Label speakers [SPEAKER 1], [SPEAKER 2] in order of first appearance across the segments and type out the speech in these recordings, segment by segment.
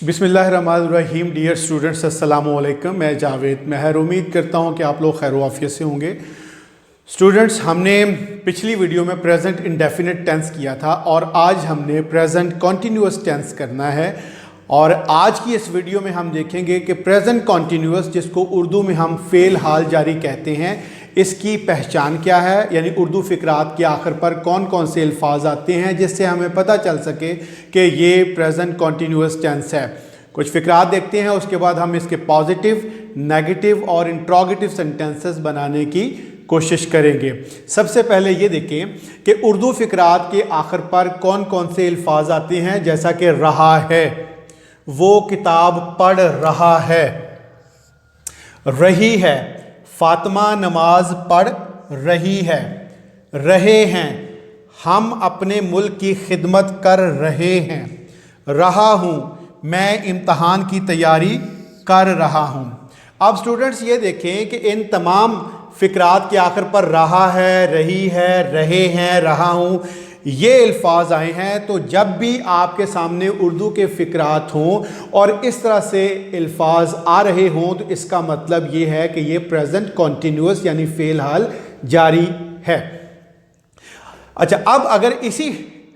[SPEAKER 1] बिस्मिल्लाहिर्रहमानिर्रहीम। Dear students, अस्सलामु अलैकुम। मैं जावेद महर उम्मीद करता हूँ कि आप लोग खैर वाफियत से होंगे। स्टूडेंट्स, हमने पिछली वीडियो में प्रेजेंट इंडेफिनिट टेंस किया था और आज हमने प्रेजेंट कॉन्टीन्यूअस टेंस करना है। और आज की इस वीडियो में हम देखेंगे कि प्रेजेंट कॉन्टीन्यूअस, जिसको उर्दू में हम फ़ेल हाल जारी कहते हैं, इसकी पहचान क्या है, यानी उर्दू फ़िक्रात के आखिर पर कौन कौन से अल्फाज आते हैं जिससे हमें पता चल सके कि ये प्रेजेंट कॉन्टीन्यूअस टेंस है। कुछ फ़िक्रात देखते हैं, उसके बाद हम इसके पॉजिटिव, नेगेटिव और इंट्रोगेटिव सेंटेंसेस बनाने की कोशिश करेंगे। सबसे पहले ये देखें कि उर्दू फ़िक्रात के आखिर पर कौन कौन से अल्फाज आते हैं, जैसा कि रहा है, वो किताब पढ़ रहा है, रही है, फातिमा नमाज पढ़ रही है, रहे हैं, हम अपने मुल्क की खिदमत कर रहे हैं, रहा हूँ, मैं इम्तहान की तैयारी कर रहा हूँ। अब स्टूडेंट्स ये देखें कि इन तमाम फ़िक्रात के आखिर पर रहा है, रही है, रहे हैं, रहा हूँ, ये अल्फाज आए हैं। तो जब भी आपके सामने उर्दू के फ़िक्रात हों और इस तरह से अल्फाज आ रहे हों तो इसका मतलब ये है कि ये प्रेजेंट कॉन्टीन्यूअस यानी फ़ेल हाल जारी है। अच्छा, अब अगर इसी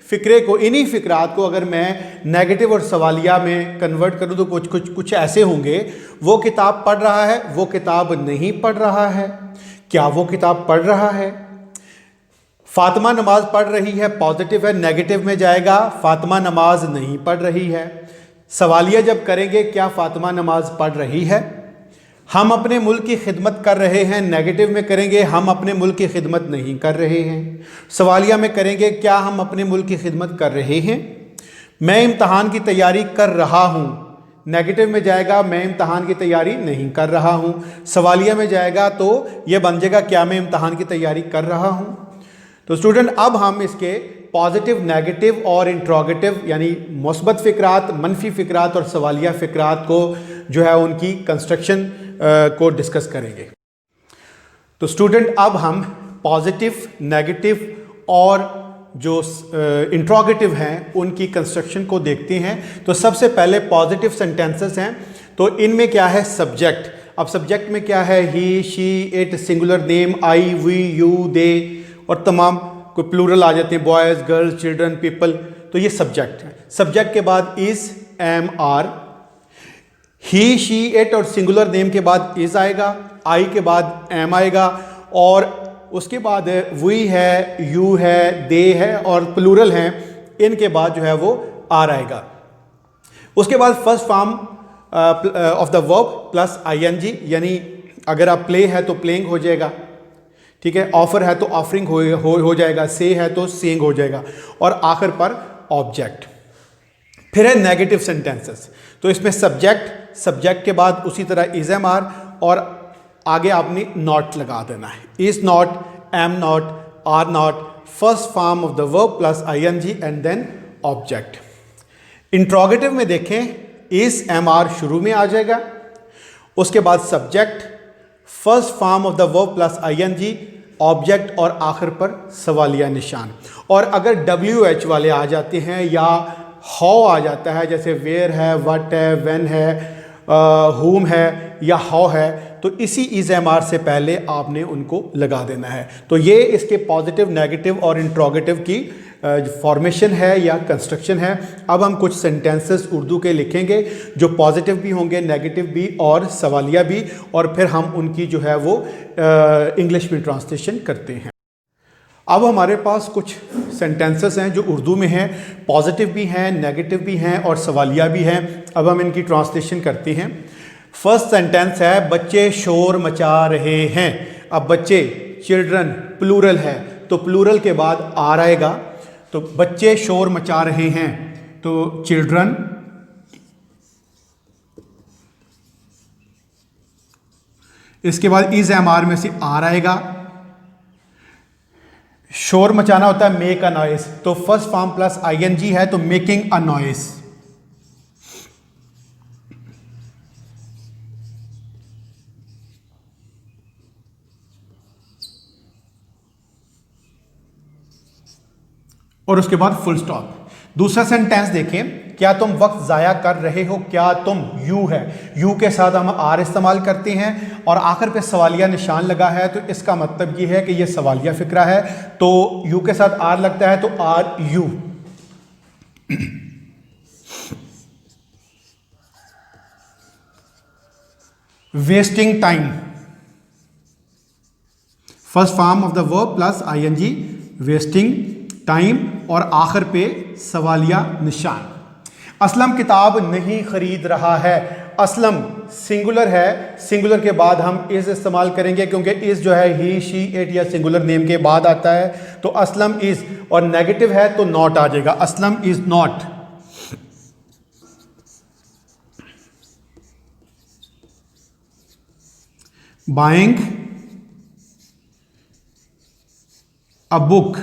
[SPEAKER 1] फ़िक्रे को, इन्हीं फ़िक्रात को अगर मैं नेगेटिव और सवालिया में कन्वर्ट करूँ तो कुछ ऐसे होंगे। वो किताब पढ़ रहा है, वो किताब नहीं पढ़ रहा है। क्या वो किताब पढ़ रहा है? फातिमा नमाज पढ़ रही है पॉजिटिव है, नेगेटिव में जाएगा फातिमा नमाज नहीं पढ़ रही है। सवालिया जब करेंगे, क्या फातिमा नमाज पढ़ रही है? हम अपने मुल्क की खिदमत कर रहे हैं, नेगेटिव में करेंगे हम अपने मुल्क की खिदमत नहीं कर रहे हैं। सवालिया में करेंगे, क्या हम अपने मुल्क की खिदमत कर रहे हैं? मैं इम्तहान की तैयारी कर रहा हूँ, नेगेटिव में जाएगा मैं इम्तहान की तैयारी नहीं कर रहा हूँ। सवालिया में जाएगा तो यह बन जाएगा, क्या मैं इम्तहान की तैयारी कर रहा हूँ। तो स्टूडेंट, अब हम इसके पॉजिटिव, नेगेटिव और इंट्रोगेटिव यानी मुस्बत फ़िक्रात, मनफी फ़िक्रात और सवालिया फ़िक्रात को जो है उनकी कंस्ट्रक्शन को डिस्कस करेंगे। तो स्टूडेंट, अब हम पॉजिटिव, नेगेटिव और जो इंट्रोगेटिव हैं उनकी कंस्ट्रक्शन को देखते हैं। तो सबसे पहले पॉजिटिव सेंटेंसेस हैं, तो इनमें क्या है? सब्जेक्ट। अब सब्जेक्ट में क्या है? He, she, it, singular name, I, we, you, they और तमाम कोई प्लूरल आ जाते हैं, बॉयज़, गर्ल्स, चिल्ड्रन, पीपल। तो ये सब्जेक्ट है। सब्जेक्ट के बाद is, am, are. He, she, it और सिंगुलर नेम के बाद इज़ आएगा, आई के बाद एम आएगा और उसके बाद वी है, यू है, दे है और प्लूरल हैं, इनके बाद जो है वो आर आएगा। उसके बाद first form of the verb plus ING, यानी अगर आप प्ले है तो प्लेइंग हो जाएगा, ठीक है। ऑफर है तो ऑफरिंग हो जाएगा, से है तो सेइंग हो जाएगा और आखिर पर ऑब्जेक्ट। फिर है नेगेटिव सेंटेंसेस, तो इसमें सब्जेक्ट के बाद उसी तरह इज, एम, आर और आगे आपने नॉट लगा देना है। Is not, am not, are not, first form of the verb plus ING and then object. Interrogative में देखें, इज, एम, आर शुरू में आ जाएगा, उसके बाद subject, first form of the verb plus ING, object और आखिर पर सवालिया निशान। और अगर WH वाले आ जाते हैं या हाउ आ जाता है, जैसे वेयर है, व्हाट है, व्हेन है, हुम है या हाउ है, तो इसी इज, एम, आर से पहले आपने उनको लगा देना है। तो ये इसके पॉजिटिव, नेगेटिव और इंट्रोगेटिव की फॉर्मेशन है या कंस्ट्रक्शन है। अब हम कुछ सेंटेंसेस उर्दू के लिखेंगे जो पॉजिटिव भी होंगे, नेगेटिव भी और सवालिया भी, और फिर हम उनकी जो है वो इंग्लिश में ट्रांसलेशन करते हैं। अब हमारे पास कुछ सेंटेंसेस हैं जो उर्दू में हैं, पॉजिटिव भी हैं, नेगेटिव भी हैं और सवालिया भी हैं। अब हम इनकी ट्रांसलेशन करते हैं। फर्स्ट सेंटेंस है, बच्चे शोर मचा रहे हैं। अब बच्चे, चिल्ड्रन, प्लूरल है तो प्लूरल के बाद आर आएगा, तो बच्चे शोर मचा रहे हैं तो चिल्ड्रन, इसके बाद इज, एम, आर में से आर आएगा। शोर मचाना होता है मेक अ नॉइस, तो फर्स्ट फॉर्म प्लस आईएनजी है तो मेकिंग अ नॉइस। और उसके बाद फुल स्टॉप। दूसरा सेंटेंस देखें, क्या तुम वक्त ज़ाया कर रहे हो, क्या तुम, यू है, यू के साथ हम आर इस्तेमाल करते हैं और आखिर पे सवालिया निशान लगा है, तो इसका मतलब ये है कि ये सवालिया फिक्रा है। तो यू के साथ आर लगता है तो are you. Wasting time, first form of the verb plus ING, wasting time और आखिर पे सवालिया निशान। असलम किताब नहीं खरीद रहा है, असलम सिंगुलर है, सिंगुलर के बाद हम इज इस्तेमाल करेंगे क्योंकि इज जो है ही शी इट या सिंगुलर नेम के बाद आता है। तो असलम इज, और नेगेटिव है तो नॉट आ जाएगा, Aslam is not. Buying a book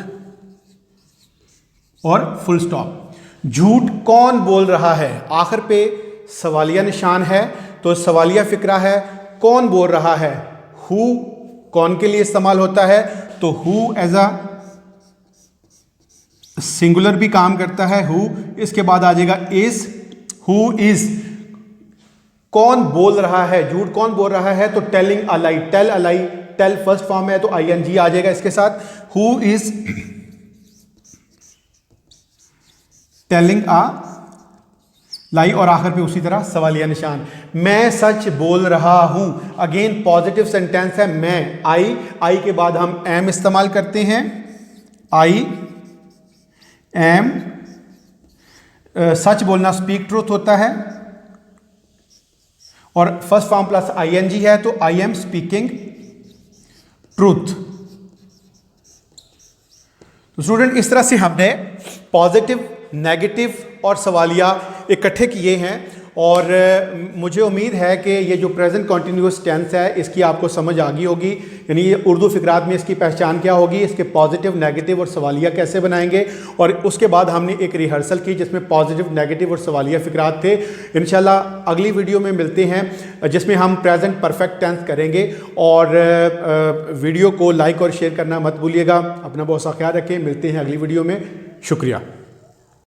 [SPEAKER 1] और फुल स्टॉप। झूठ कौन बोल रहा है, आखिर पे सवालिया निशान है तो सवालिया फिक्रा है, कौन बोल रहा है। हु कौन के लिए इस्तेमाल होता है, तो हु एज अ सिंगुलर भी काम करता है, हु। इसके बाद आ जाएगा इज, हु इज, कौन बोल रहा है, झूठ कौन बोल रहा है, तो telling a lie, tell a lie, tell first form है तो आईएनजी आ जाएगा इसके साथ। Who is telling a lie और आखिर पे उसी तरह सवालिया निशान। मैं सच बोल रहा हूं, अगेन पॉजिटिव सेंटेंस है, मैं, आई के बाद हम एम इस्तेमाल करते हैं, आई एम, सच बोलना स्पीक ट्रूथ होता है और फर्स्ट फॉर्म प्लस आईएनजी है तो आई एम स्पीकिंग ट्रूथ। तो स्टूडेंट इस तरह से हमने पॉजिटिव, नेगेटिव और सवालिया इकट्ठे किए हैं और मुझे उम्मीद है कि ये जो प्रेजेंट कॉन्टिन्यूस टेंस है इसकी आपको समझ आ गई होगी, यानी ये उर्दू फिक्रात में इसकी पहचान क्या होगी, इसके पॉजिटिव, नेगेटिव और सवालिया कैसे बनाएंगे। और उसके बाद हमने एक रिहर्सल की जिसमें पॉजिटिव, नेगेटिव और सवालिया फिक्रात थे। इंशाल्लाह अगली वीडियो में मिलते हैं जिसमें हम प्रेजेंट परफेक्ट टेंस करेंगे। और वीडियो को लाइक और शेयर करना मत भूलिएगा। अपना बहुत सा ख्याल रखें, मिलते हैं अगली वीडियो में। शुक्रिया।